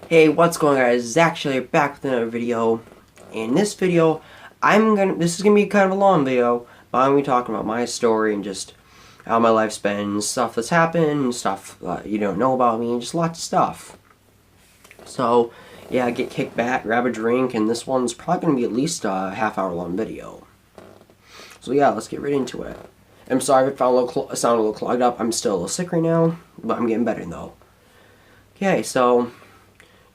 Hey, what's going on, guys? Zach Schiller back with another video. In this video, this is gonna be kind of a long video, but I'm gonna be talking about my story and just how my life's been, stuff that's happened, stuff you don't know about me, and just lots of stuff. So, yeah, get kicked back, grab a drink, and this one's probably gonna be at least a half-hour long video. So yeah, let's get right into it. I'm sorry if I sound a little clogged up. I'm still a little sick right now, but I'm getting better though. Okay, so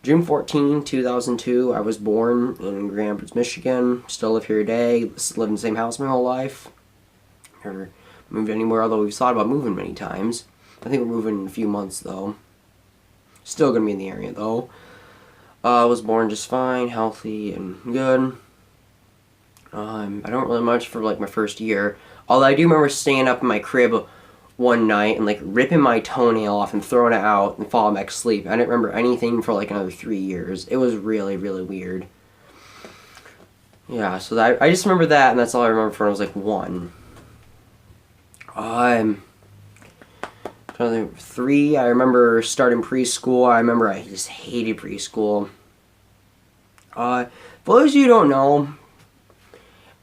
June 14, 2002, I was born in Grand Rapids, Michigan. Still live here today. Lived in the same house my whole life. Never moved anywhere, although we've thought about moving many times. I think we're moving in a few months, though. Still gonna be in the area, though. I was born just fine, healthy, and good. I don't really much for, like, my first year. Although I do remember staying up in my crib one night and, like, ripping my toenail off and throwing it out and falling back asleep. I didn't remember anything for, like, another 3 years. It was really, really weird. Yeah, so I just remember that, and that's all I remember from when I was, like, 1. 3, I remember starting preschool. I remember I just hated preschool. For those of you who don't know,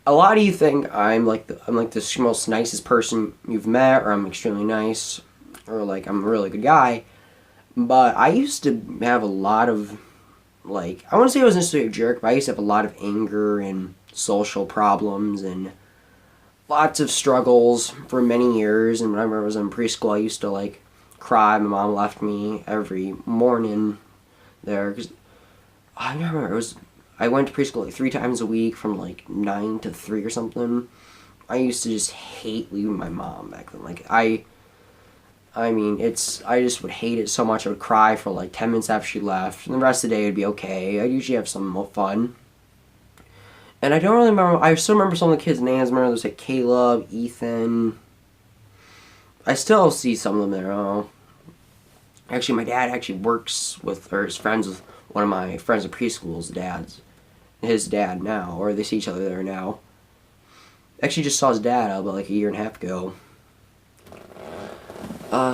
a lot of you think I'm like the most nicest person you've met, or I'm extremely nice, or like I'm a really good guy. But I used to have a lot of, like, I wouldn't say I was necessarily a jerk, but I used to have a lot of anger and social problems and lots of struggles for many years. And whenever I was in preschool, I used to, like, cry. My mom left me every morning there, because I remember I went to preschool like 3 times a week from like 9 to 3 or something. I used to just hate leaving my mom back then. Like, I just would hate it so much. I would cry for like 10 minutes after she left, and the rest of the day would be okay. I'd usually have some fun. And I don't really remember, I still remember some of the kids' names. I remember there's like Caleb, Ethan. I still see some of them there. Actually, my dad actually works with, or is friends with one of my friends at preschool's dads. His dad now, or they see each other there now. Actually, just saw his dad about like a year and a half ago.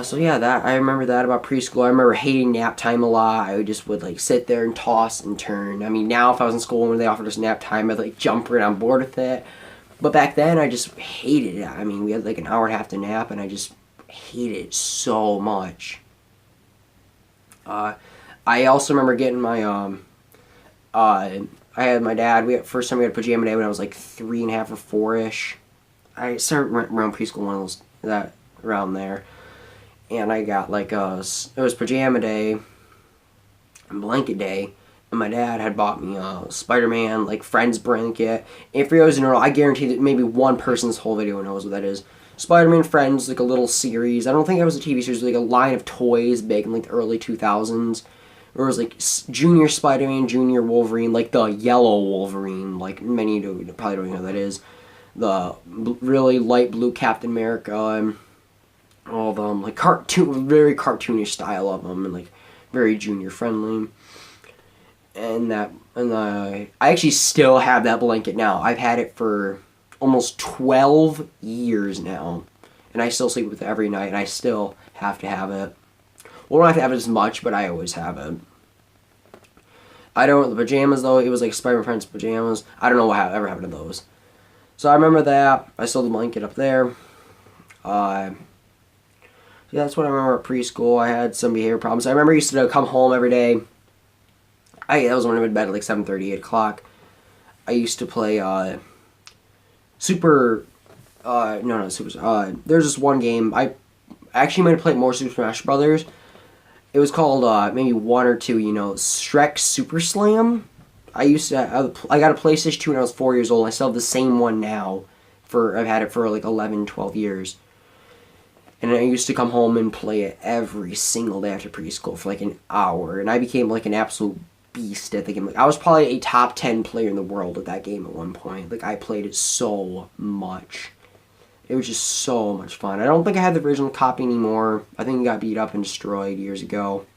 So yeah, I remember that about preschool. I remember hating nap time a lot. I would like sit there and toss and turn. I mean, now if I was in school and they offered us nap time, I'd like jump right on board with it. But back then, I just hated it. I mean, we had like an hour and a half to nap, and I just hated it so much. I also remember getting my I had my dad. First time we had pajama day when I was like 3 and a half or 4-ish. I started around preschool, one of those that around there, and I got like it was pajama day and blanket day, and my dad had bought me a Spider-Man like Friends blanket. And for those who don't know, I guarantee that maybe one person this whole video knows what that is. Spider-Man Friends, like a little series. I don't think it was a TV series, it was like a line of toys big in like the early 2000s. It was like Junior Spider-Man, Junior Wolverine, like the yellow Wolverine, like many of you probably don't even know who that is. The really light blue Captain America, and all of them, like very cartoonish style of them, and like very junior friendly. And I actually still have that blanket now. I've had it for almost 12 years now, and I still sleep with it every night, and I still have to have it. Well, I don't have to have it as much, but I always have it. I don't know the pajamas, though. It was like Spider-Man Friends pajamas. I don't know what ever happened to those. So I remember that. I saw the blanket up there. Yeah, that's what I remember at preschool. I had some behavior problems. I remember I used to come home every day. That was when I went to bed at like 7:30, 8 o'clock. I used to play there's this one game. I actually might have played more Super Smash Brothers. It was called maybe 1 or 2, Shrek Super Slam. I got a PlayStation 2 when I was 4 years old. I still have the same one now. I've had it for like 11, 12 years. And I used to come home and play it every single day after preschool for like an hour. And I became like an absolute beast at the game. Like, I was probably a top 10 player in the world at that game at one point. Like, I played it so much. It was just so much fun. I don't think I have the original copy anymore. I think it got beat up and destroyed years ago.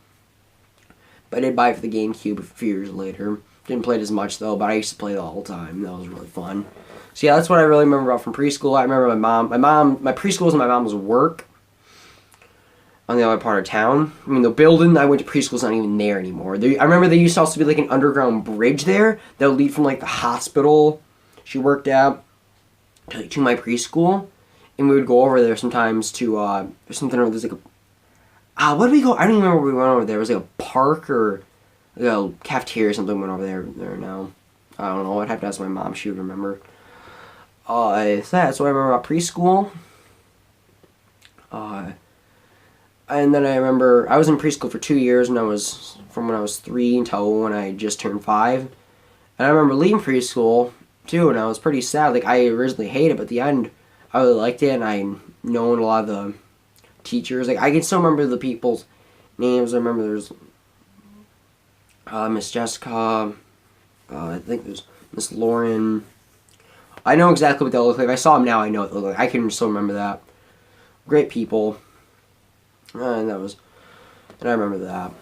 But I did buy it for the GameCube a few years later. Didn't play it as much, though, but I used to play it all the time. That was really fun. So yeah, that's what I really remember about from preschool. I remember my preschool was my mom's work. on the other part of town. I mean, the building I went to preschool's not even there anymore. I remember there used to also be like an underground bridge there that would lead from like the hospital she worked at to my preschool, and we would go over there sometimes to something. There's like what did we go? I don't even remember where we went over there. It was like a park or like a cafeteria or something. Went over there now. I don't know. I'd have to ask my mom. She would remember. So that's what I remember about preschool. And then I remember I was in preschool for 2 years, and I was from when I was 3 until when I just turned 5. And I remember leaving preschool too, and I was pretty sad. Like, I originally hated it, but at the end I really liked it, and I known a lot of the teachers. Like, I can still remember the people's names. I remember there's Miss Jessica. I think there's Miss Lauren. I know exactly what they look like. If I saw them now, I know what they look like. I can still remember that. Great people. And I remember that.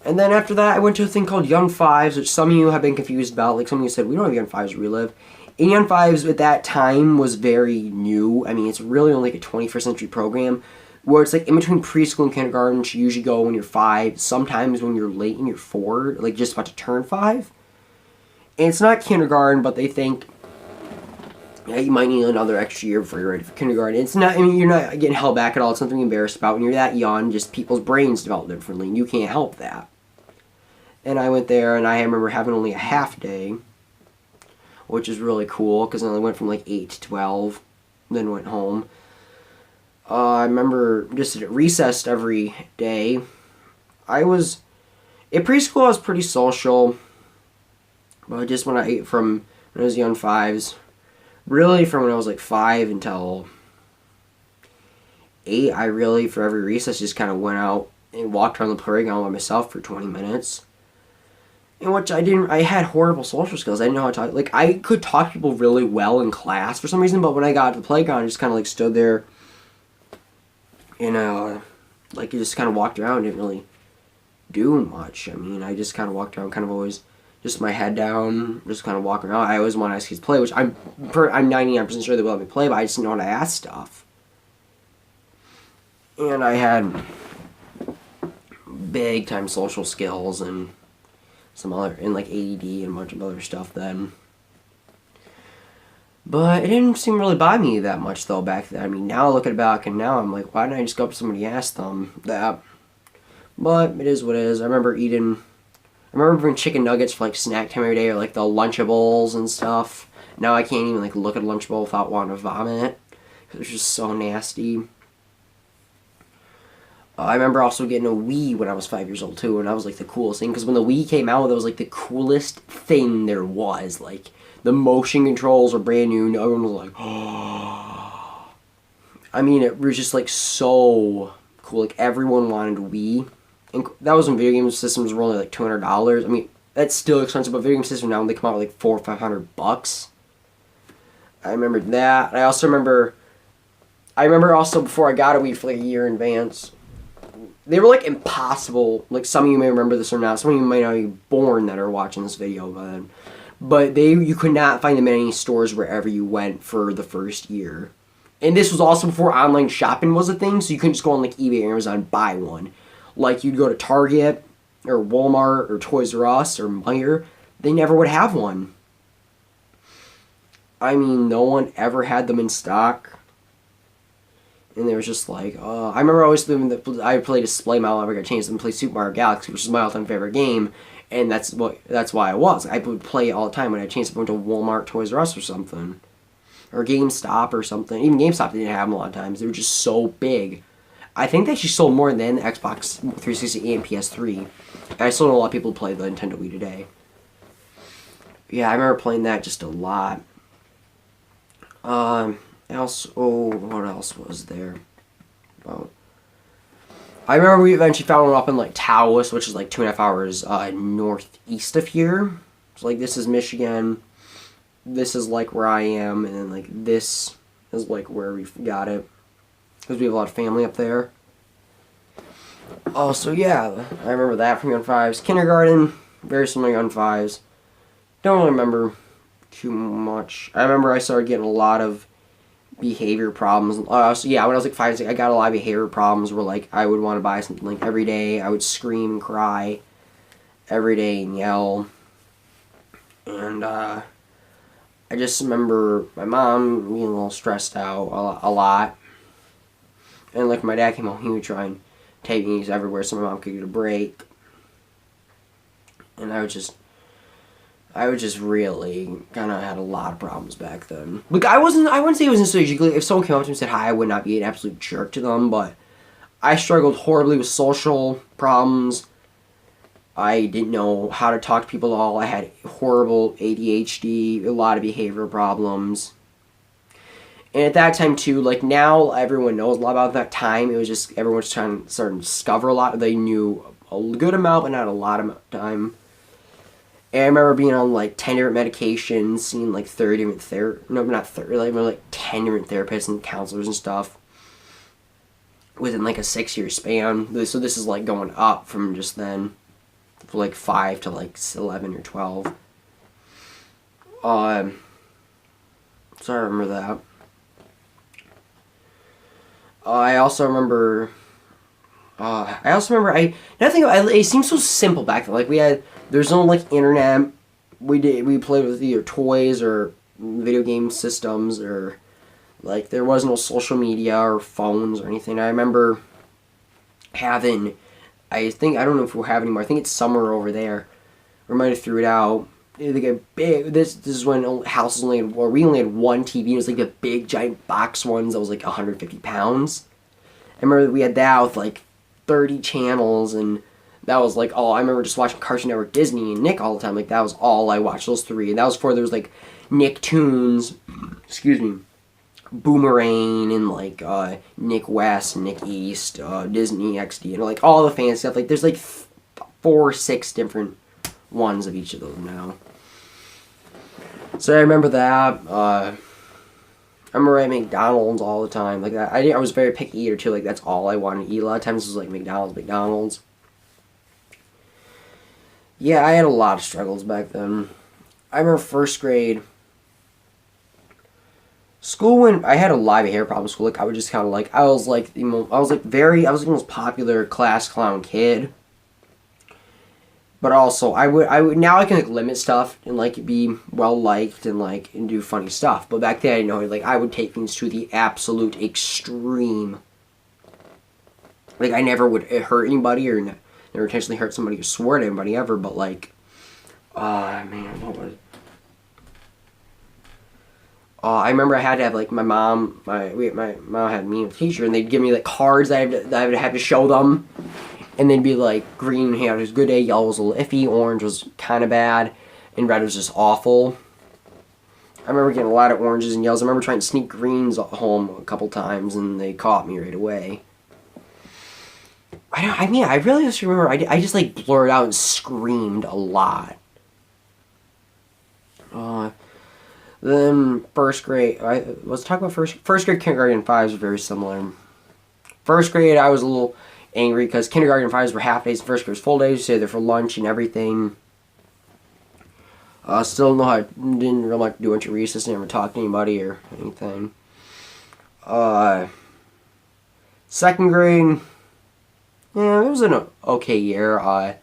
And then after that, I went to a thing called Young Fives, which some of you have been confused about. Like, some of you said, we don't have Young Fives where we live. And Young Fives at that time was very new. I mean, it's really only like a 21st century program where it's like in between preschool and kindergarten. You usually go when you're 5, sometimes when you're late and you're 4, like just about to turn 5. And it's not kindergarten, but they think, yeah, you might need another extra year before you're ready for kindergarten. It's not, I mean, you're not getting held back at all. It's something you're embarrassed about. When you're that young, just people's brains develop differently, and you can't help that. And I went there, and I remember having only a half day, which is really cool, because I only went from like 8 to 12, then went home. I remember just recessed every day. At preschool I was pretty social, but just when I was Young Fives, really from when I was like 5 until 8, I really, for every recess, just kind of went out and walked around the playground by myself for 20 minutes. In which I had horrible social skills. I didn't know how to talk. Like, I could talk to people really well in class for some reason, but when I got to the playground, I just kind of like stood there and like just kind of walked around, didn't really do much. I mean, I just kind of walked around, kind of always just my head down, just kind of walking around. I always want to ask kids to play, which I'm 99% sure they will let me play, but I just didn't know how to ask stuff. And I had big time social skills and some other, and like ADD and a bunch of other stuff then. But it didn't seem to really bother me that much though back then. I mean, now I look at it back and now I'm like, why didn't I just go up to somebody and ask them that? But it is what it is. I remember bringing chicken nuggets for like snack time every day, or like the Lunchables and stuff. Now I can't even like look at a Lunchable without wanting to vomit, because it's just so nasty. I remember also getting a Wii when I was 5 years old too, and that was like the coolest thing, because when the Wii came out, that was like the coolest thing there was. Like, the motion controls were brand new, and everyone was like, oh. I mean, it was just like so cool. Like, everyone wanted a Wii. And that was when video game systems were only like $200. I mean, that's still expensive, but video game systems now, when they come out with like $400 or $500. I remember that. I remember also before I got a Wii for like a year in advance, they were like impossible. Like, some of you may remember this or not. Some of you might not be born that are watching this video by then. But you could not find them in any stores wherever you went for the first year. And this was also before online shopping was a thing, so you couldn't just go on like eBay or Amazon and buy one. Like, you'd go to Target or Walmart or Toys R Us or Meijer, they never would have one. I mean, no one ever had them in stock. And they was just like, I remember always I played Display Model, I got changed and play Super Mario Galaxy, which is my all-time favorite game, and that's why I was. I would play it all the time when I changed to Walmart, Toys R Us or something. Or GameStop or something. Even GameStop didn't have them a lot of times. They were just so big. I think they actually sold more than the Xbox 360 and PS3. And I still know a lot of people who play the Nintendo Wii today. Yeah, I remember playing that just a lot. What else was there? I remember we eventually found one up in like Taos, which is like 2.5 hours northeast of here. So like, this is Michigan. This is like where I am, and then like this is like where we got it, because we have a lot of family up there. Oh, so yeah, I remember that from Young Fives. Kindergarten, very similar to Young Fives. Don't really remember too much. I remember I started getting a lot of behavior problems. So yeah, when I was like 5, 6, I got a lot of behavior problems where like I would want to buy something like every day. I would scream and cry every day and yell. And I just remember my mom being a little stressed out a lot. And like my dad came home, he would try and take me everywhere so my mom could get a break. And I was just really kind of had a lot of problems back then. Like I wouldn't say it was necessarily, if someone came up to me and said hi, I would not be an absolute jerk to them, but I struggled horribly with social problems. I didn't know how to talk to people at all. I had horrible ADHD, a lot of behavioral problems. And at that time too, like now everyone knows a lot about that time. It was just everyone was trying to start to discover a lot. They knew a good amount, but not a lot of time. And I remember being on like 10 different medications, seeing like 30 different like 10 different therapists and counselors and stuff within like a 6-year span. So this is like going up from just then, from like 5 to like 11 or 12. So I remember that. I also remember. It seemed so simple back then. Like there's no like internet. We played with either toys or video game systems, or like there was no social media or phones or anything. I remember having, I don't know if we have it anymore. I think it's somewhere over there. We might have threw it out. Like a big. This is when houses we only had one TV. It was like the big giant box ones that was like 150 pounds. I remember we had that with like 30 channels, and that was like all. I remember just watching Cartoon Network, Disney, and Nick all the time. Like that was all I watched. Those 3, and that was before there was like Nicktoons, excuse me, Boomerang, and like Nick West, Nick East, Disney XD, and like all the fan stuff. Like there's like 4 or 6 different ones of each of those now. So I remember that. I remember at McDonald's all the time. Like that. I was a very picky eater too. Like that's all I wanted to eat. A lot of times it was like McDonald's. Yeah, I had a lot of struggles back then. I remember first grade. School, when I had a lot of hair problems in school, like I would just kind of like I was like the most popular class clown kid. But also, I would now I can like limit stuff and like be well liked and like and do funny stuff. But back then I didn't know, like I would take things to the absolute extreme. Like I never would hurt anybody or never intentionally hurt somebody or swore at anybody ever. But like, man, what was it? I remember I had to have like my mom had me and a teacher, and they'd give me like cards that I would have to show them. And they'd be like, green, it was a good day, yellow was a little iffy, orange was kind of bad, and red was just awful. I remember getting a lot of oranges and yellows. I remember trying to sneak greens home a couple times, and they caught me right away. I really just remember, I just like blurred out and screamed a lot. Then first grade, let's talk about first grade, kindergarten, and 5s were very similar. First grade, I was a little angry because kindergarten and 5s were half days and first grade was full days. You stayed there for lunch and everything. Still didn't really like to do much of recess, never talk to anybody or anything. Second grade, yeah, it was an okay year.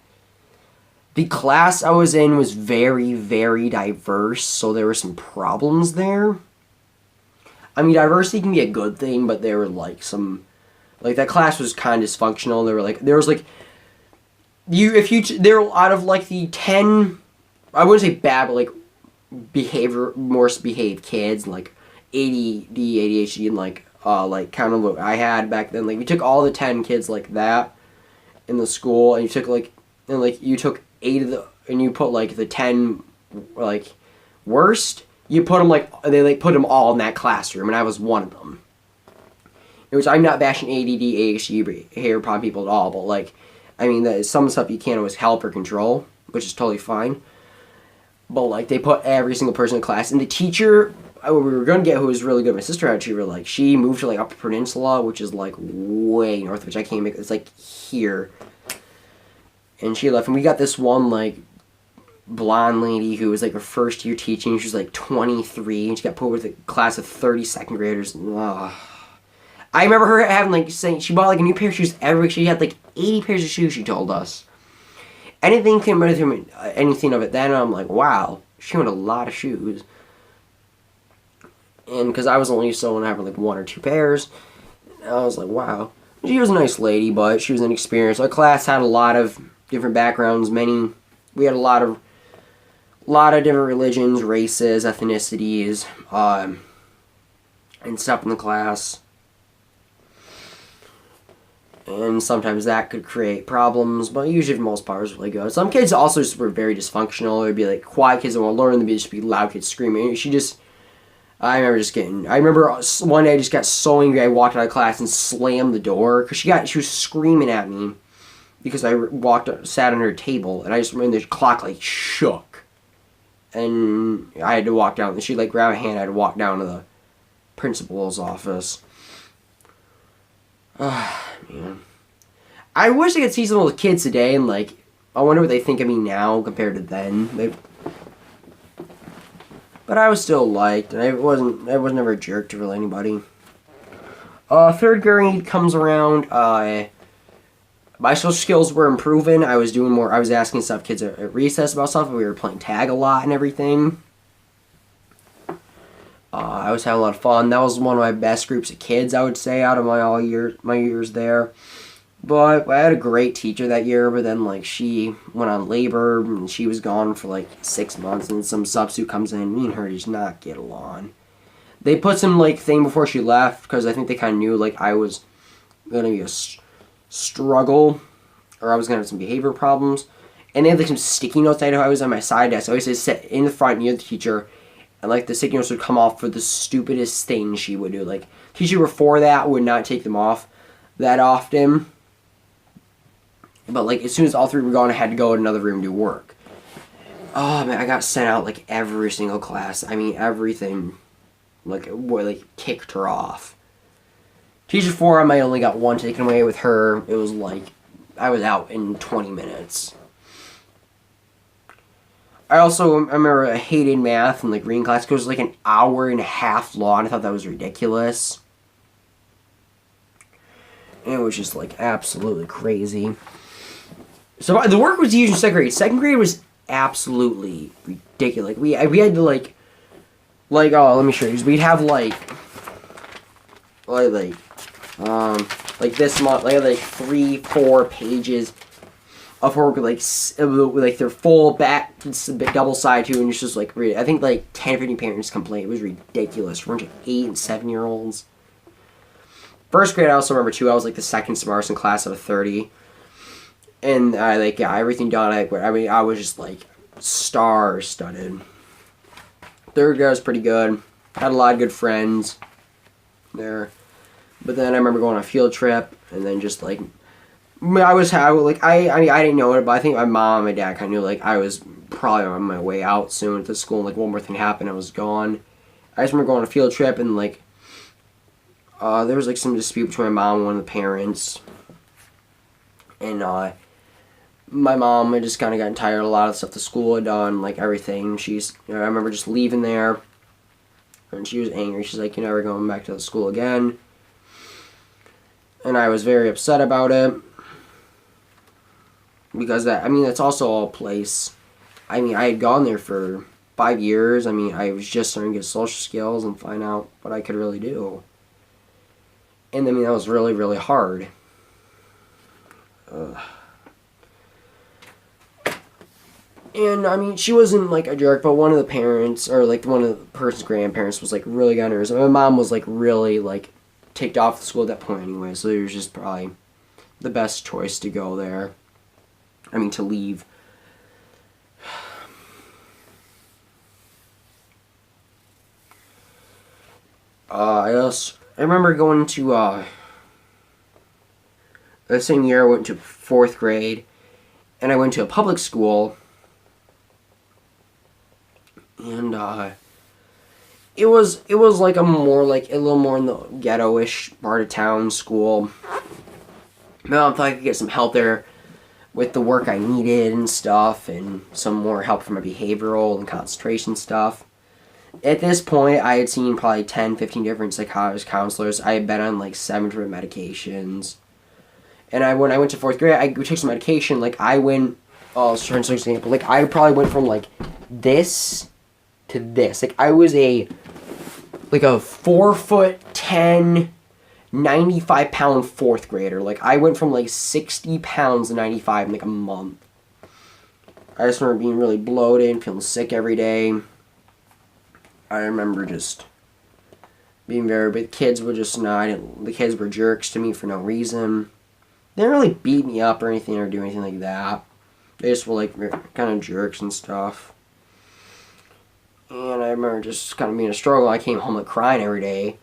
The class I was in was very, very diverse, so there were some problems there. I mean, diversity can be a good thing, but there were like some. Like that class was kind of dysfunctional. There were out of like the 10, I wouldn't say bad, but like more behaved kids, like ADD, ADHD, and like kind of what I had back then. Like we took all the 10 kids like that in the school, and you took 8 of the, and you put like the 10 like worst. You put them they put them all in that classroom, and I was one of them. Which I'm not bashing ADD, ADHD, behavior problem people at all, but like, I mean, some stuff you can't always help or control, which is totally fine. But like, they put every single person in class, and the teacher we were gonna get, who was really good, my sister had a tutor, like she moved to like Upper Peninsula, which is like way north, which I can't make. It's like here, and she left, and we got this one like blonde lady who was like her first year teaching. She was like 23 and she got put with a class of 30 second graders. Ugh. I remember her having like saying she bought like a new pair of shoes every week. She had like 80 pairs of shoes, she told us. Anything came out of anything of it then, and I'm like, wow, she owned a lot of shoes. And because I was only used to having like 1 or 2 pairs, I was like, wow. She was a nice lady, but she was inexperienced. Our class had a lot of different backgrounds. We had a lot of different religions, races, ethnicities, and stuff in the class. And sometimes that could create problems, but usually for the most part it was really good. Some kids also just were very dysfunctional. There'd be like quiet kids that won't learn, there'd just be loud kids screaming. I remember one day I just got so angry I walked out of class and slammed the door because she was screaming at me because I sat on her table, and I just remember the clock like shook. And I had to walk down, and she like grabbed my hand, I had to walk down to the principal's office. Man. I wish I could see some of the kids today and like, I wonder what they think of me now compared to then. But I was still liked, and I was never a jerk to really anybody. 3rd grade comes around, my social skills were improving. I was asking stuff kids at recess about stuff, and we were playing tag a lot and everything. I was having a lot of fun. That was one of my best groups of kids, I would say, out of my years there. But I had a great teacher that year, but then like she went on labor and she was gone for like 6 months, and some substitute comes in. Me and her just not get along. They put some like thing before she left because I think they kind of knew like I was gonna be a struggle, or I was gonna have some behavior problems. And they had like some sticky notes. I know I was on my side desk. I always sit in the front near the teacher. And, like, the sticky notes would come off for the stupidest things she would do. Like, teacher before that would not take them off that often. But, like, as soon as all 3 were gone, I had to go in another room to do work. Oh, man, I got sent out, like, every single class. I mean, everything, like, kicked her off. Teacher 4, I might only got 1 taken away. With her, it was, like, I was out in 20 minutes. I remember I hated math in like reading class because it was like an hour and a half long. I thought that was ridiculous. And it was just like absolutely crazy. So the work was usually 2nd grade. 2nd grade was absolutely ridiculous. Like we had to like let me show you. We'd have like this month like 3-4 pages of her with like their full back double side too, and it's just like I think like 10 or 15 parents complained. It was ridiculous for 8 and 7-year-olds. 1st grade, I also remember too. I was like the 2nd smartest in class out of 30, and I got everything done. I was just like star-studded. 3rd grade was pretty good. Had a lot of good friends there, but then I remember going on a field trip, and then just like. I didn't know it, but I think my mom and my dad kind of knew, like, I was probably on my way out soon to school, and, like, one more thing happened, I was gone. I just remember going on a field trip, and, like, there was, like, some dispute between my mom and one of the parents, and, my mom had just kind of gotten tired of a lot of the stuff the school had done, like, everything. I remember just leaving there, and she was angry. She's like, you're never going back to the school again, and I was very upset about it. Because that's also a place. I had gone there for 5 years. I was just starting to get social skills and find out what I could really do. And that was really, really hard. And she wasn't like a jerk, but one of the parents, or like one of the person's grandparents, was like really got nervous. My mom was like really like ticked off the school at that point anyway, so it was just probably the best choice to go there. To leave. I remember going to, the same year I went to 4th grade, and I went to a public school, and, it was like a little more in the ghetto-ish part of town school. I thought I could get some help there. with the work I needed and stuff, and some more help for my behavioral and concentration stuff. At this point, I had seen probably 10, 15 different psychologist counselors. I had been on like 7 different medications. And when I went to 4th grade, I took some medication. Like, I went, I'll try an example. Like, I probably went from like this to this. Like, I was a 4'10", 95-pound 4th grader. Like, I went from like 60 pounds to 95 in like a month. I just remember being really bloated and feeling sick every day. I remember just being but the kids were just the kids were jerks to me for no reason. They didn't really beat me up or anything or do anything like that. They just were like kind of jerks and stuff. And I remember just kind of being a struggle. I came home like crying every day.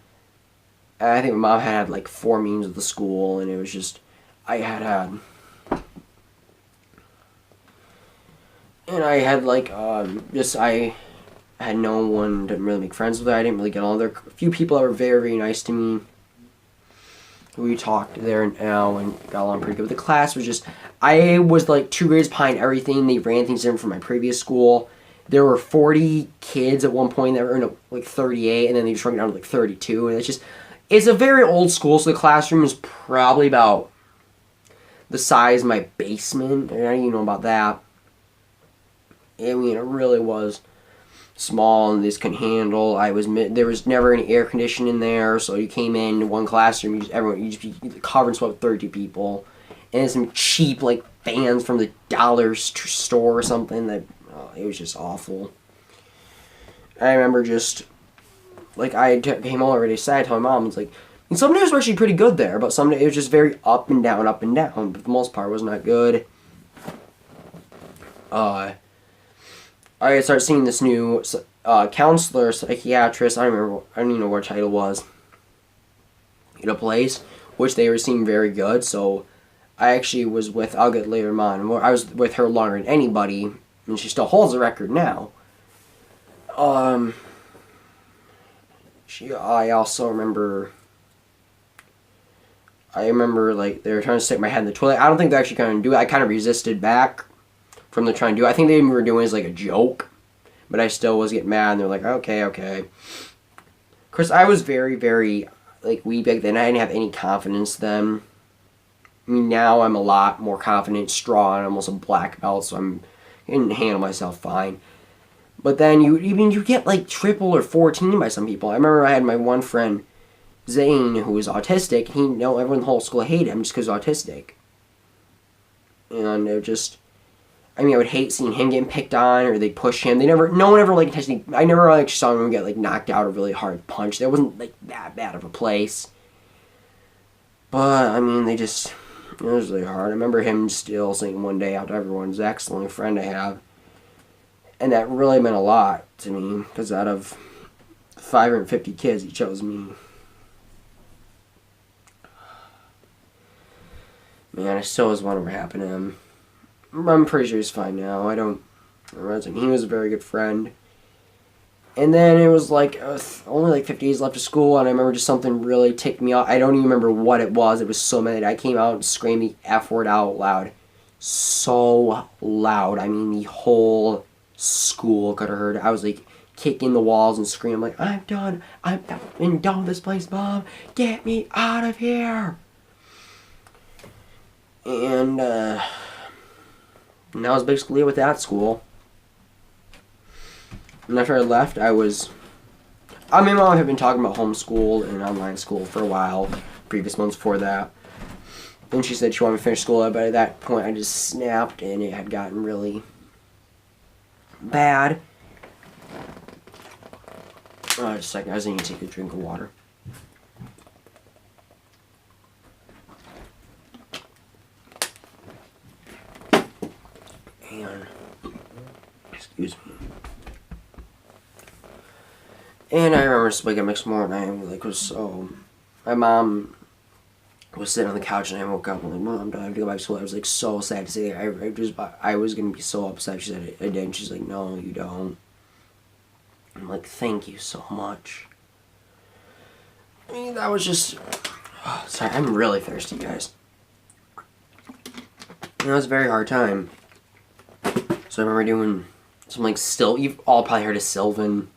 And I think my mom had like 4 meetings with the school, and it was just, I had no one to really make friends with. I didn't really get on there. A few people that were very, very nice to me. We talked there now and got along pretty good. But the class was just, I was like 2 grades behind everything. They ran things in from my previous school. There were 40 kids at one point that were like 38, and then they shrunk down to like 32. And it's a very old school, so the classroom is probably about the size of my basement. I didn't even know about that. I mean, it really was small, and this couldn't handle. There was never any air conditioning in there, so you came in one classroom, you just be covered in sweat with 30 people, and some cheap like fans from the dollar store or something. That it was just awful. I remember just like I came home already sad. I told my mom, it's like, and some days were actually pretty good there, but some days it was just very up and down. But for the most part, it was not good. I started seeing this new counselor, psychiatrist. I don't even know what her title was. In a place, which they were seeming very good. So I actually was with. I'll get later on. I was with her longer than anybody, and she still holds the record now. I also remember. I remember like they were trying to stick my head in the toilet. I don't think they actually kind of do it. I kind of resisted back from the trying to do it. I think they were doing it as like a joke, but I still was getting mad, and they're like, okay. Of course, I was very, very like weak back then. I didn't have any confidence then. I mean, now I'm a lot more confident, strong, almost a black belt, so I can handle myself fine. But then you get like triple or 14 by some people. I remember I had my one friend, Zane, who was autistic. Everyone in the whole school hated him just because he was autistic. And it just, I would hate seeing him getting picked on, or they'd push him. No one ever like touched me. I never like saw him get like knocked out or really hard punched. That wasn't like that bad of a place. But it was really hard. I remember him still saying one day out to everyone, Zach's the only friend I have. And that really meant a lot to me, because out of 550 kids, he chose me. Man, I still was wondering what happened to him. I'm pretty sure he's fine now. He was a very good friend. And then it was like only like 50 days left of school, and I remember just something really ticked me off. I don't even remember what it was. It was so mad. I came out and screamed the F word out loud. So loud. The whole school could have heard it. I was like kicking the walls and screaming like, I'm done with this place, Mom. Get me out of here. And that was basically it with that school. And after I left, my mom had been talking about homeschool and online school for a while, previous months before that. And she said she wanted me to finish school, but at that point I just snapped, and it had gotten really bad. Just a second, I just need to take a drink of water. Excuse me. And I remember just waking up next morning, my mom was sitting on the couch, and I woke up and I'm like, Mom, do I have to go back to school? I was like so sad to say that. I was gonna be so upset. She said I did, and she's like, no, you don't. I'm like, thank you so much. That was just, sorry, I'm really thirsty, guys. it was a very hard time. So I remember doing some like you've all probably heard of Sylvan.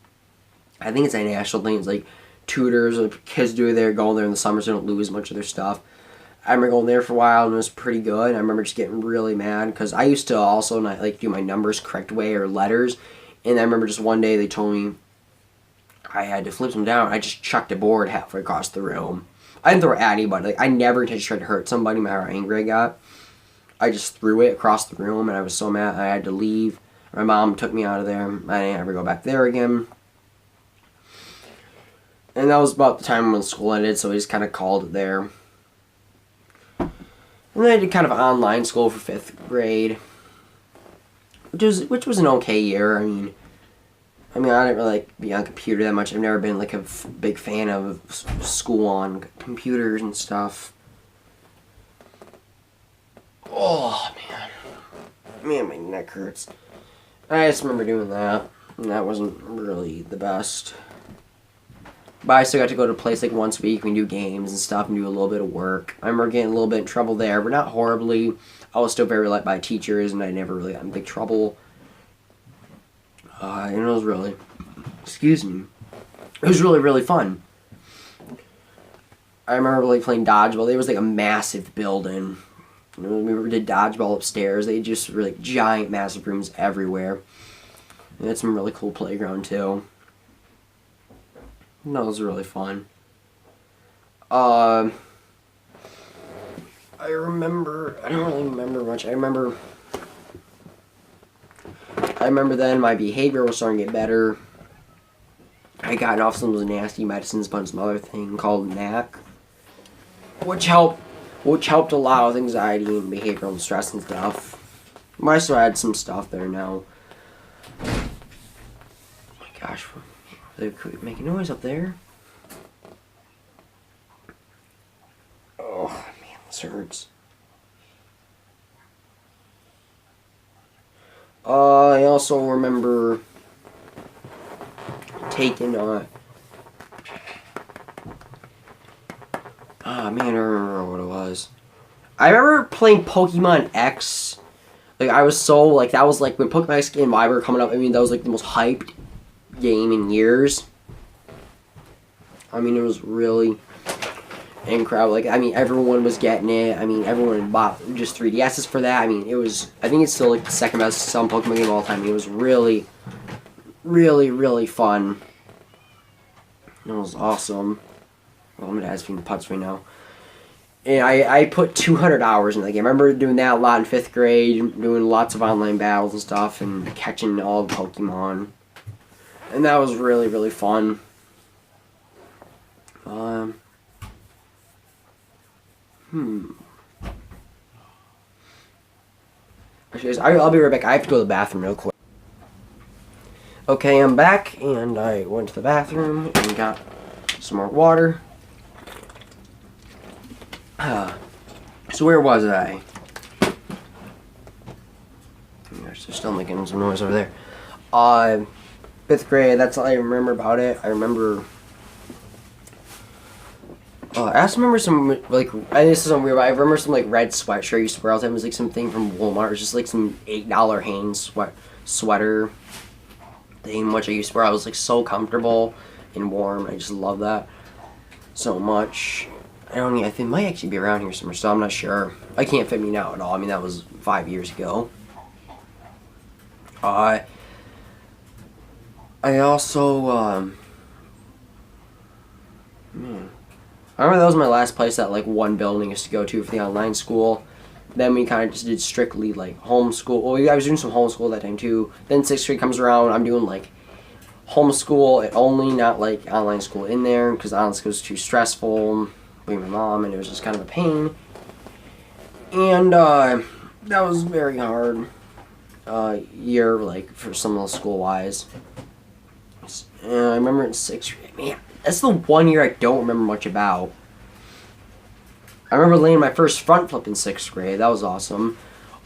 I think it's a national thing. It's like tutors or kids do there, go there in the summer so they don't lose much of their stuff. I remember going there for a while and it was pretty good. I remember just getting really mad because I used to also not like do my numbers correct way or letters. And I remember just one day they told me I had to flip them down. I just chucked a board halfway across the room. I didn't throw it at anybody. Like, I never just tried to hurt somebody no matter how angry I got. I just threw it across the room and I was so mad I had to leave. My mom took me out of there. I didn't ever go back there again. And that was about the time when school ended, so I just kind of called it there. And then I did kind of online school for 5th grade, which was an okay year. I mean, I didn't really like be on computer that much. I've never been like a big fan of school on computers and stuff. Oh man, my neck hurts. I just remember doing that, and that wasn't really the best. But I still got to go to a place like once a week. We do games and stuff and do a little bit of work. I remember getting a little bit in trouble there, but not horribly. I was still very liked by teachers, and I never really got in big trouble. And it was really, it was really, really fun. I remember like playing dodgeball. There was like a massive building. You know, we did dodgeball upstairs. They just were like giant, massive rooms everywhere. And had some really cool playground too. That was really fun. I don't really remember much. I remember then my behavior was starting to get better. I got off some of those nasty medicines, but some other thing called NAC, which helped a lot with anxiety and behavioral stress and stuff. I still had some stuff there now. Oh my gosh. They could make a noise up there. Oh man, this hurts. I also remember taking man, I don't remember what it was. I remember playing Pokemon X. Like I was so like that was like when Pokemon X and Y were coming up. I mean that was like the most hyped game in years. I mean it was really incredible. Like I mean everyone was getting it. I mean everyone bought just 3DSs for that. I mean it was I think it's still like the second best selling Pokemon game of all time. It was really, really, really fun. It was awesome. Well, I'm gonna ask you putts right now. And I put 200 hours in the game. I remember doing that a lot in 5th grade, doing lots of online battles and stuff, and catching all the Pokemon. And that was really, really fun. Actually, I'll be right back. I have to go to the bathroom real quick. Okay, I'm back, and I went to the bathroom and got some more water. So where was I? Gosh, they're still making some noise over there. 5th grade, that's all I remember about it. I remember... I also remember some, like, this is some weird, but I remember some, like, red sweatshirt I used to wear all the time. It was, like, something from Walmart. It was just, like, some $8 Hanes sweater thing, which I used to wear. I was, like, so comfortable and warm. I just love that so much. I think it might actually be around here somewhere, so I'm not sure. I can't fit me now at all. I mean, that was 5 years ago. I also, I remember that was my last place that, like, one building used to go to for the online school. Then we kind of just did strictly, like, homeschool. Well, I was doing some homeschool that time, too. Then 6th grade comes around, I'm doing, like, homeschool only, not, like, online school in there, because online school was too stressful. My mom, and it was just kind of a pain. And, that was very hard year, like, for some of the school-wise. I remember in 6th grade, man, that's the one year I don't remember much about. I remember landing my first front flip in 6th grade. That was awesome.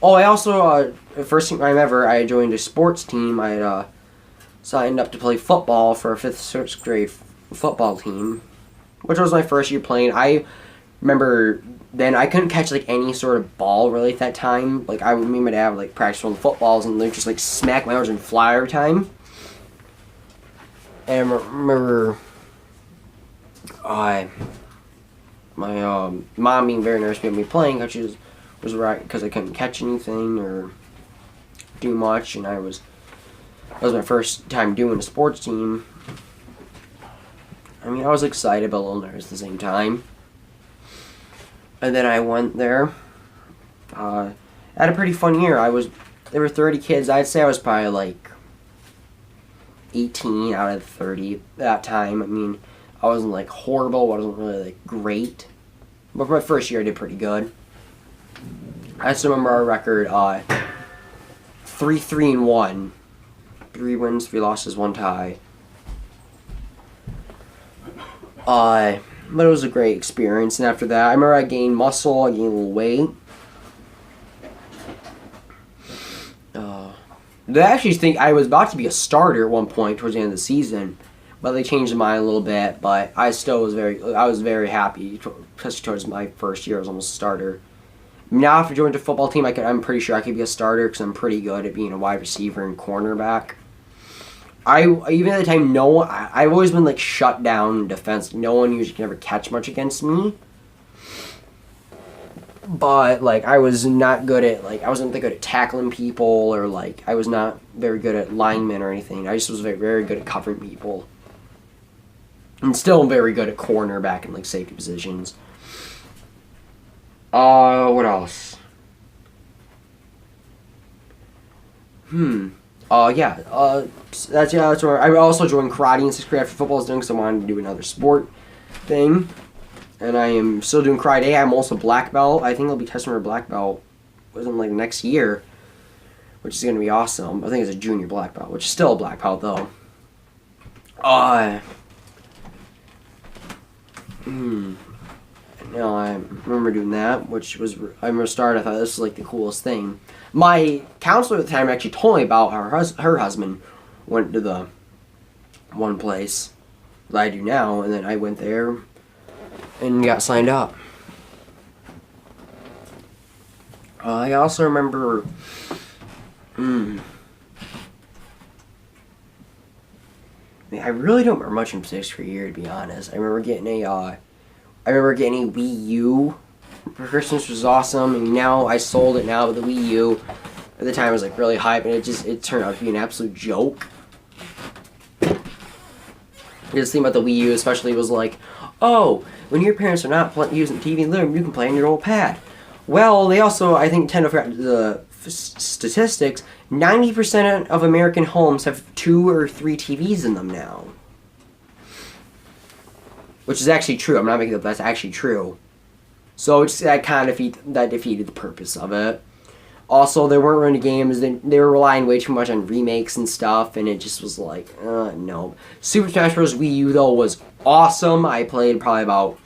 Oh, I also, first time ever, I joined a sports team. I had, signed up to play football for a 5th, 6th grade football team, which was my first year playing. I remember then I couldn't catch like any sort of ball really at that time. Like me and my dad would like practice throwing footballs and they just like smack my arms and fly every time. And I remember my mom being very nervous about me playing, which was right because I couldn't catch anything or do much, and that was my first time doing a sports team. I mean, I was excited but a little nervous at the same time. And then I went there. Had a pretty fun year. There were 30 kids. I'd say I was probably like 18 out of 30 that time. I mean, I wasn't like horrible. I wasn't really like great. But for my first year, I did pretty good. I still remember our record, 3-3-1. 3 wins, 3 losses, 1 tie. But it was a great experience. And after that, I remember I gained muscle, I gained a little weight. They actually think I was about to be a starter at one point towards the end of the season, but they changed their mind a little bit. But I still was very happy, especially towards my first year. I was almost a starter. Now after joining the football team, I'm pretty sure I could be a starter because I'm pretty good at being a wide receiver and cornerback. Even at the time, I've always been like shut down in defense. No one usually can ever catch much against me. But like I was not good at I wasn't that good at tackling people, or like I was not very good at linemen or anything. I just was very, very good at covering people. And still very good at cornerback and like safety positions. What else? That's where I also joined karate in 6th grade after football was done because I wanted to do another sport thing. And I am still doing karate. I'm also black belt. I think I'll be testing for a black belt within like next year, which is going to be awesome. I think it's a junior black belt, which is still a black belt though. No, I remember doing that, which was, I remember starting, I thought this was like the coolest thing. My counselor at the time actually told me about her husband went to the one place that I do now, and then I went there and got signed up. I also remember, I really don't remember much from 6th grade, to be honest. I remember getting a Wii U for Christmas, which was awesome. And now I sold it now, but the Wii U at the time was like really hype, and it turned out to be an absolute joke. This thing about the Wii U especially was like, oh, when your parents are not using TV in the living room, you can play on your old pad. Well, they also, I think, tend to forget the statistics. 90% of American homes have 2 or 3 TVs in them now. Which is actually true. I'm not making it up. That's actually true. So that defeated the purpose of it. Also, they weren't running games. They were relying way too much on remakes and stuff, and it just was like, no. Super Smash Bros. Wii U, though, was awesome. I played I'd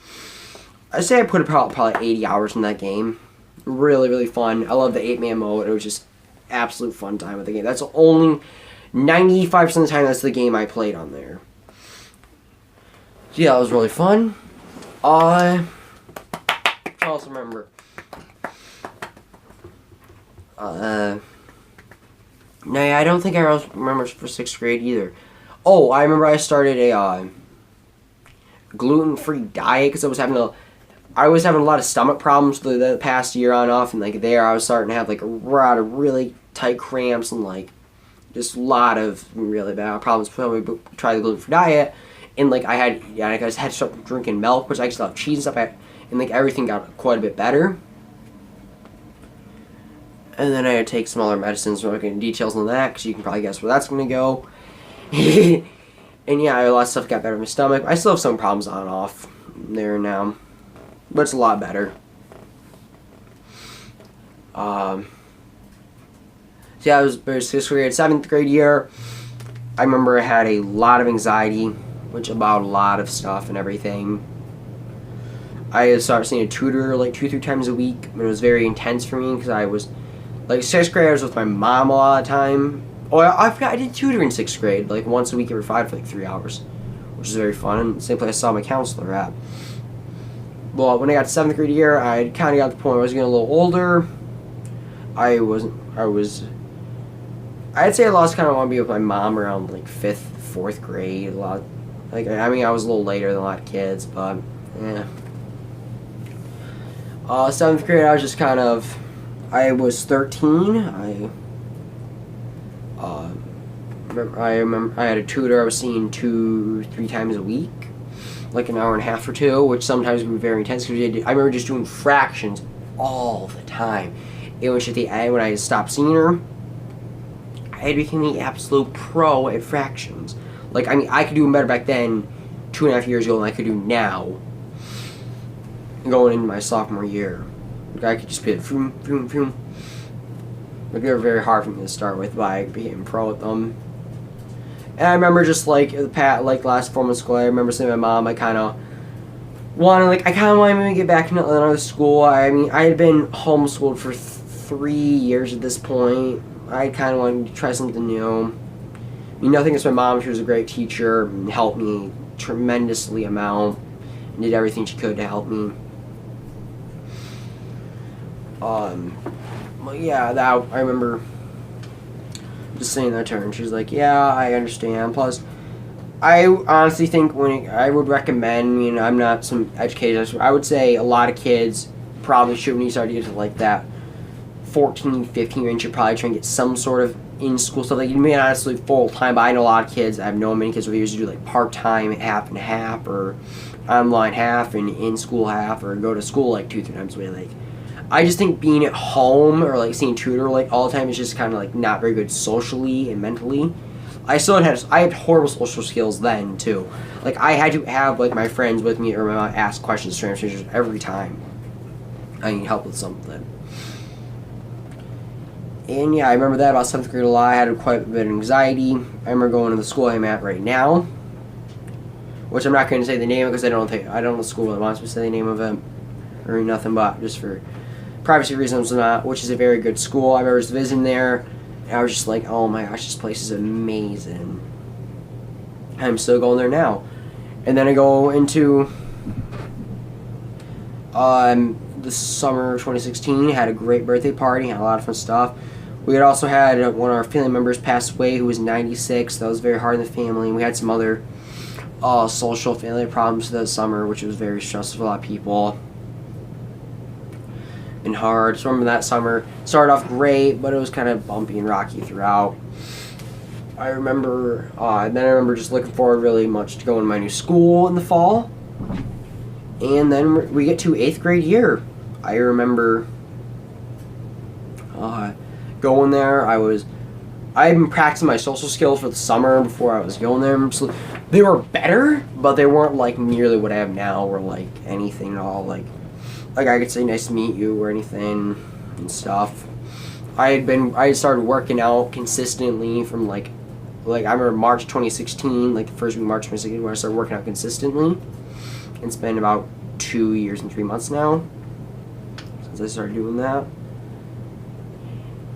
say I put probably 80 hours in that game. Really, really fun. I love the 8-man mode. It was just absolute fun time with the game. That's only 95% of the time that's the game I played on there. So yeah, it was really fun. I also remember. No, I don't think I remember for 6th grade either. Oh, I remember I started a gluten-free diet because I was having a lot of stomach problems the past year on off, and like I was starting to have like a lot of really tight cramps and like just a lot of really bad problems. So we tried the gluten-free diet, and like I just had to start drinking milk, which I still have cheese and stuff, and like everything got quite a bit better. And then I had to take some other medicines. We're not getting details on that because you can probably guess where that's going to go. And yeah, a lot of stuff got better in my stomach. I still have some problems on and off there now, but it's a lot better. So yeah, it was 6th grade, 7th grade year. I remember I had a lot of anxiety, which about a lot of stuff and everything. I started seeing a tutor like 2-3 times a week, and it was very intense for me because I was like 6th grade. I was with my mom a lot of the time. Oh, I forgot I did tutor in 6th grade, like once a week every 5 for like 3 hours, which is very fun. And same place I saw my counselor at. Well, when I got to 7th grade year, I kind of got to the point where I was getting a little older. I'd say I lost kind of want to be with my mom around like 5th, 4th grade. I was a little later than a lot of kids, but yeah. 7th grade, I was 13. I remember I had a tutor I was seeing 2-3 times a week, like an hour and a half or two, which sometimes would be very intense because I remember just doing fractions all the time. It was at the end when I stopped seeing her, I had become the absolute pro at fractions. I could do better back then, 2.5 years ago, than I could do now, going into my sophomore year. I could just be like, vroom, vroom, vroom. They were very hard for me to start with, but I became pro at them. And I remember just last 4 months ago, I remember saying to my mom, I kind of wanted to get back into another school. I had been homeschooled for 3 years at this point. I kind of wanted to try something new. Nothing against my mom. She was a great teacher and helped me tremendously amount and did everything she could to help me. I remember just saying that to her, and she's like, yeah, I understand. Plus, I honestly think I would recommend, I'm not some educator, I would say a lot of kids probably should, when you start to get to like that 14, 15 range, should probably try and get some sort of in-school stuff. You may not necessarily full-time, but I know a lot of kids, I've known many kids over the years who do like part-time, half and half, or online half, and in-school half, or go to school like 2-3 times a week. I just think being at home or seeing tutor all the time is just kind of not very good socially and mentally. I had horrible social skills then too. I had to have my friends with me or ask questions to strangers every time I need help with something. And yeah, I remember that about 7th grade a lot. I had quite a bit of anxiety. I remember going to the school I'm at right now, which I'm not going to say the name of because I don't know the school that wants me to say the name of it or nothing, but just for privacy reasons, which is a very good school. I remember just visiting there, and I was just like, oh my gosh, this place is amazing. I'm still going there now. And then I go into the summer of 2016, had a great birthday party, had a lot of fun stuff. We had also had one of our family members pass away who was 96. That was very hard in the family. And we had some other social family problems that summer, which was very stressful for a lot of people and hard. So I remember that summer started off great, but it was kind of bumpy and rocky throughout. I remember just looking forward really much to going to my new school in the fall. And then we get to 8th grade year. I remember going there. I had been practicing my social skills for the summer before I was going there. So they were better, but they weren't nearly what I have now, or anything at all. I could say nice to meet you or anything and stuff. I had started working out consistently from I remember March 2016, the first week of March 2016, where I started working out consistently. It's been about 2 years and 3 months now since I started doing that.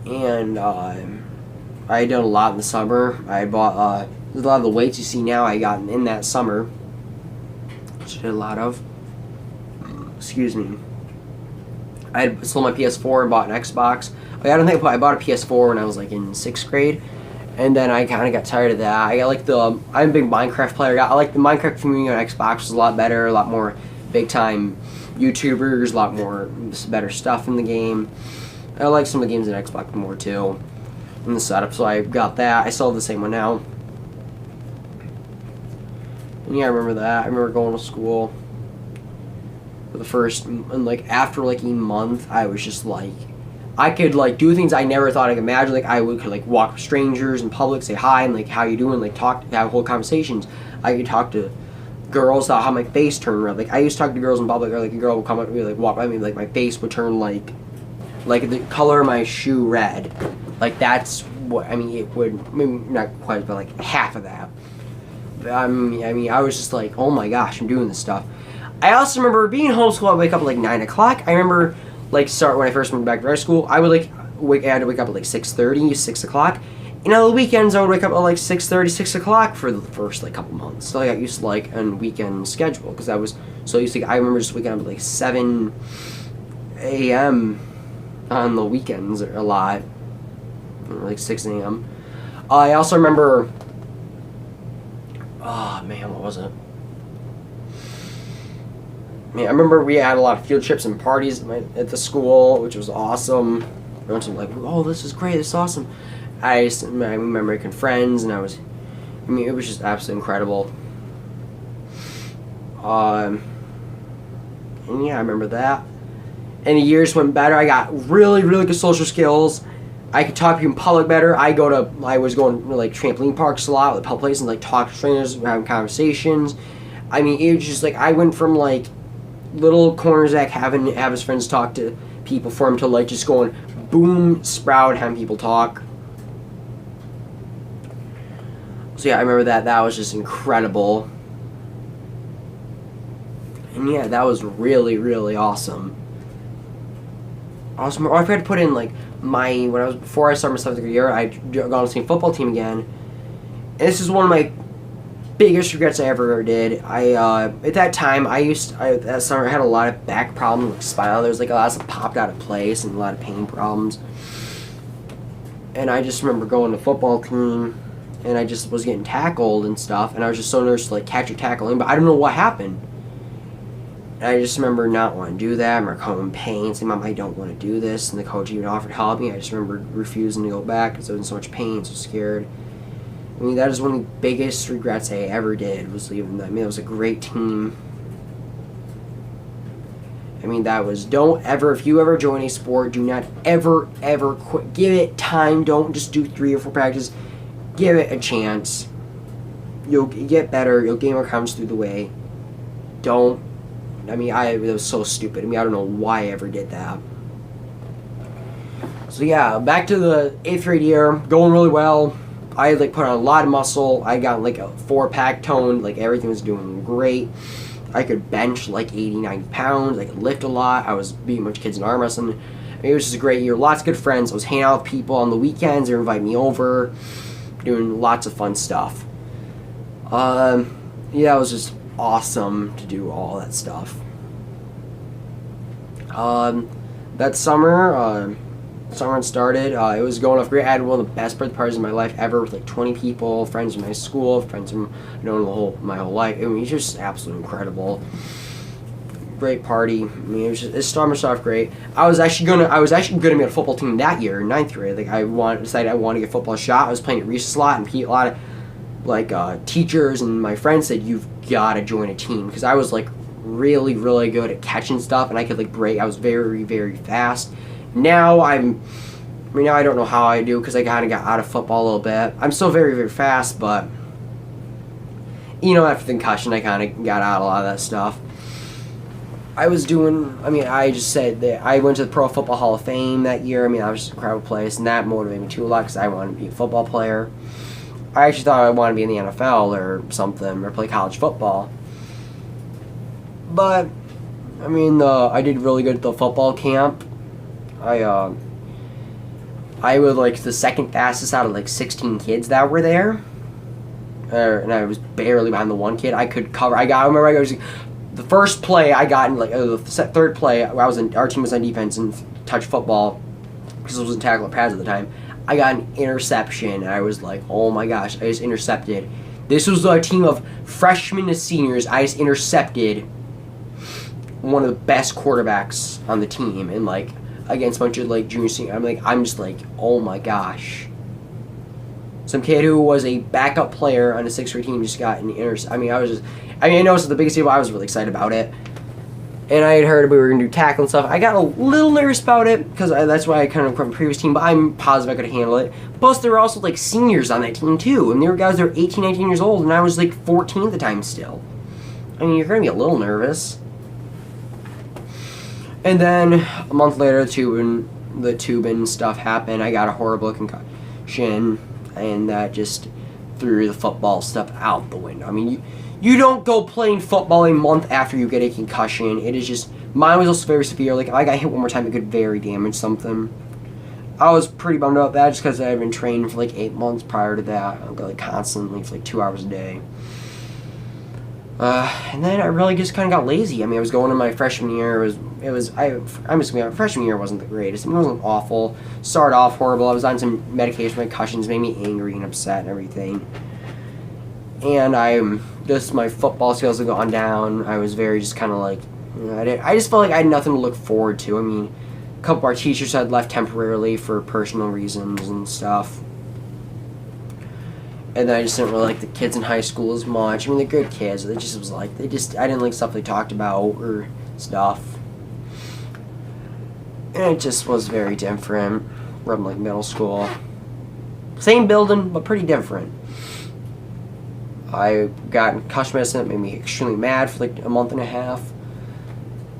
And I had done a lot in the summer. I bought a lot of the weights you see now I got in that summer, which I did a lot of. Excuse me. I had sold my PS4 and bought an Xbox. I bought a PS4 when I was in 6th grade, and then I kind of got tired of that. I'm a big Minecraft player. I like the Minecraft community on Xbox was a lot better, a lot more big time YouTubers, a lot more better stuff in the game. I like some of the games in Xbox more too in the setup, so I got that. I still have the same one now. And yeah, I remember that. I remember going to school for the first, and after a month, I was just I could do things I never thought I could imagine. I could walk with strangers in public, say hi, and how you doing, talk, have whole conversations. I could talk to girls about how my face turned red. I used to talk to girls in public, or a girl would come up to me, walk by me, my face would turn the color of my shoe red. That's what it would, maybe not quite, but half of that. I was just oh my gosh, I'm doing this stuff. I also remember being homeschooled. I'd wake up at 9 o'clock. I remember when I first went back to high school, I would I had to wake up at 6:30, 6 o'clock, You know, the weekends I would wake up at like 6:30, 6 o'clock for the first like couple months. So I got used to like a weekend schedule because I was so used to. I remember just waking up at like 7 a.m. on the weekends a lot, or like 6 a.m. I also remember. Oh man, what was it? I remember we had a lot of field trips and parties at the school, which was awesome. I went to like, oh, this is great, this is awesome. I remember making friends, and it was just absolutely incredible. And yeah, I remember that. And the years went better. I got really, really good social skills. I could talk to people in public better. I was going to like trampoline parks a lot, with public places, and like talk to strangers, having conversations. It was just like I went from like little corner Zach have his friends talk to people for him to like just going boom sprout having people talk. So yeah, I remember that was just incredible. And yeah, that was really, really awesome. Awesome. I had to put in like before I started my 7th grade year, I'd gone on the same football team again. And this is one of my biggest regrets I ever did. At that time that summer I had a lot of back problems, like spinal. There was like a lot of stuff popped out of place and a lot of pain problems. And I just remember going to football team, and I just was getting tackled and stuff, and I was just so nervous to like catch a tackle in, but I don't know what happened. And I just remember not wanting to do that. I remember coming in pain, saying, "Mom, I don't want to do this." And the coach even offered to help me. I just remember refusing to go back because I was in so much pain, so scared. That is one of the biggest regrets I ever did, was leaving that. It was a great team. Don't ever, if you ever join a sport, do not ever, ever quit. Give it time. Don't just do 3 or 4 practices. Give it a chance. You'll get better. You'll gain more confidence through the way. It was so stupid. I don't know why I ever did that. So yeah, back to the 8th grade year, going really well. I had like put on a lot of muscle. I got like a 4-pack toned, like everything was doing great. I could bench like 80, 90 pounds. I could lift a lot. I was beating a bunch of kids in arm wrestling. It was just a great year. Lots of good friends. I was hanging out with people on the weekends. They were inviting me over, doing lots of fun stuff. Yeah, it was just awesome to do all that stuff. That summer started. It was going off great. I had one of the best birthday parties in my life ever, with like 20 people, friends from my school, friends from my whole life. It was just absolutely incredible. Great party. It started off great. I was actually gonna be on a football team that year in 9th grade. Like decided I wanted to get football shot. I was playing at recess a lot, and a lot of like teachers and my friends said, "You've got to join a team," because I was like really, really good at catching stuff, and I could like break. I was very, very fast. Now I don't know how I do, because I kind of got out of football a little bit. I'm still very, very fast, but after the concussion, I kind of got out of a lot of that stuff. I just said that I went to the Pro Football Hall of Fame that year. I was just a incredible place, and that motivated me too a lot, because I wanted to be a football player. I actually thought I wanted to be in the NFL or something, or play college football. But I did really good at the football camp. I was like the second fastest out of like 16 kids that were there, and I was barely behind the one kid. I could cover. I was the first play I got in like the third play. Our team was on defense and touch football, because I was in tackle pads at the time. I got an interception, and I was like, oh my gosh, I just intercepted. This was a team of freshmen to seniors. I just intercepted one of the best quarterbacks on the team, and like against a bunch of like junior senior. I'm just like, oh my gosh. Some kid who was a backup player on a 6th grade team just got an interception. I know it's the biggest deal, but I was really excited about it. And I had heard we were going to do tackle and stuff. I got a little nervous about it, because that's why I kind of quit my previous team, but I'm positive I could handle it. Plus, there were also like seniors on that team too, and there were guys that were 18, 19 years old, and I was like 14 at the time still. You're going to be a little nervous. And then a month later, the tubing stuff happened. I got a horrible concussion, and that just threw the football stuff out the window. You don't go playing football a month after you get a concussion. It is just, mine was also very severe. Like, if I got hit one more time, it could very damage something. I was pretty bummed out that just because I had been training for like 8 months prior to that. I would go like constantly for like 2 hours a day. And then I really just kind of got lazy. I mean, I was going in my freshman year. I'm just gonna be, freshman year wasn't the greatest. I mean, it wasn't awful. Started off horrible. I was on some medication for concussions, made me angry and upset and everything. And my football skills had gone down. I was very just kind of like, I just felt like I had nothing to look forward to. I mean, a couple of our teachers had left temporarily for personal reasons and stuff. And then I just didn't really like the kids in high school as much. I mean, they're good kids. I didn't like stuff they talked about or stuff. And it just was very different from like middle school. Same building, but pretty different. I got concussion medicine. It made me extremely mad for like a month and a half.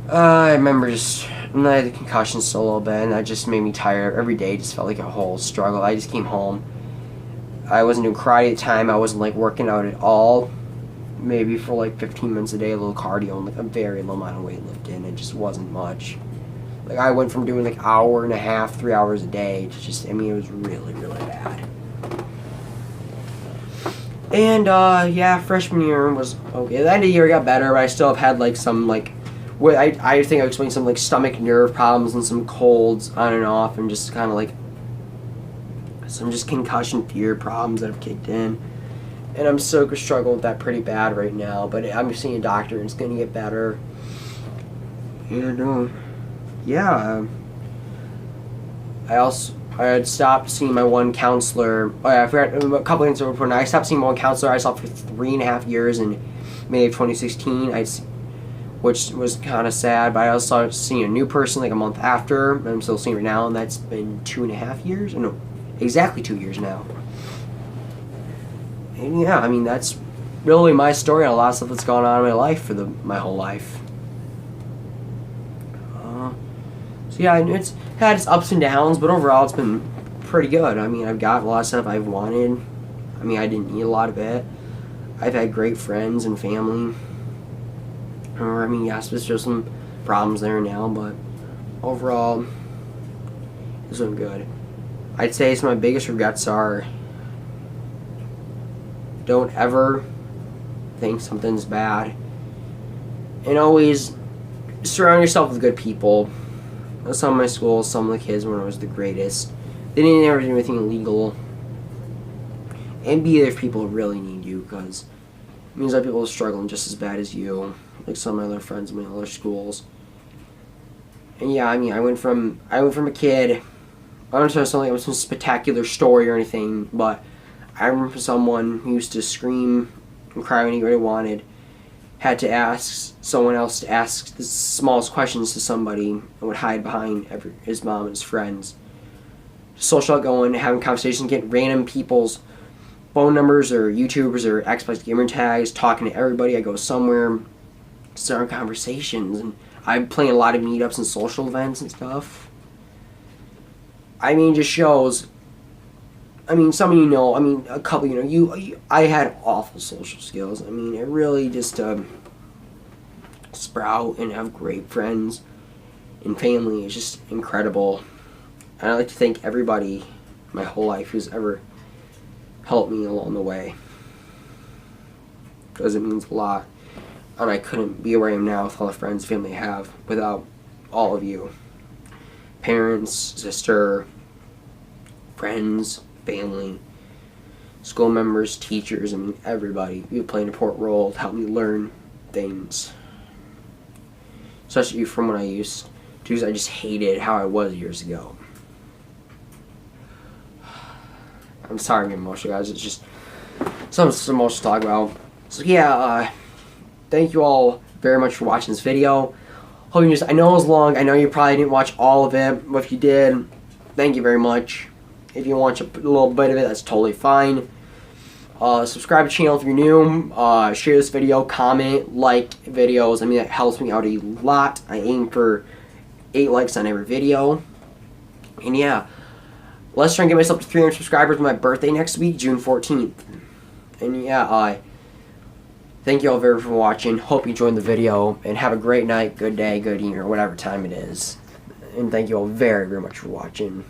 I remember and I had the concussion still a little bit, and that just made me tired. Every day just felt like a whole struggle. I just came home. I wasn't doing karate at the time. I wasn't like working out at all. Maybe for like 15 minutes a day, a little cardio, and like a very low amount of weightlifting. It just wasn't much. Like I went from doing like hour and a half, 3 hours a day to just, I mean, it was really, really bad. And yeah, freshman year was okay. At the end of the year it got better, but I still have had like some like, I think I explained some like stomach nerve problems and some colds on and off, and just kind of like some just concussion fear problems that have kicked in. And I'm so struggling with that pretty bad right now, but I'm seeing a doctor and it's gonna get better. And yeah, I had stopped seeing my one counselor. Oh yeah, I forgot a couple things over. I stopped seeing my one counselor. I saw for 3.5 years in May of 2016. Which was kind of sad, but I also started seeing a new person like a month after. I'm still seeing right now, and that's been 2.5 years. No, exactly 2 years now. And yeah, I mean, that's really my story on a lot of stuff that's gone on in my life for my whole life. So yeah, it's had its ups and downs, but overall it's been pretty good. I mean, I've got a lot of stuff I've wanted. I mean, I didn't need a lot of it. I've had great friends and family. I mean, yes, there's just some problems there now, but overall, it's been good. I'd say some of my biggest regrets are, don't ever think something's bad. And always surround yourself with good people. Some of my schools, some of the kids when I was the greatest, they didn't ever do anything illegal. And be there if people really need you, because it means that people are struggling just as bad as you, like some of my other friends in my other schools. And yeah, I mean, I went from a kid, I don't know something that was some spectacular story or anything, but I remember someone who used to scream and cry when he really wanted, had to ask someone else to ask the smallest questions to somebody, and would hide behind his mom and his friends. Social outgoing, having conversations, getting random people's phone numbers or YouTubers or Xbox gamer tags, talking to everybody. I go somewhere, start conversations, and I'm playing a lot of meetups and social events and stuff. I mean, just shows. I mean, some of you know. I mean, a couple. You know, I had awful social skills. I mean, it really just sprout and have great friends and family is just incredible. And I like to thank everybody, my whole life, who's ever helped me along the way, because it means a lot. And I couldn't be where I am now with all the friends, family I have without all of you. Parents, sister, friends, family, school members, teachers, I mean everybody. You play an important role to help me learn things. Especially from when I used to, because I just hated how I was years ago. I'm sorry I'm getting emotional, guys. It's just something emotional to talk about. So yeah, thank you all very much for watching this video. Hope you I know it was long. I know you probably didn't watch all of it, but if you did, thank you very much. If you watch a little bit of it, that's totally fine. Subscribe to the channel if you're new. Share this video, comment, like videos. I mean, that helps me out a lot. I aim for 8 likes on every video. And yeah, let's try and get myself to 300 subscribers for my birthday next week, June 14th. And yeah, thank you all very much for watching. Hope you enjoyed the video, and have a great night, good day, good evening, or whatever time it is. And thank you all very, very much for watching.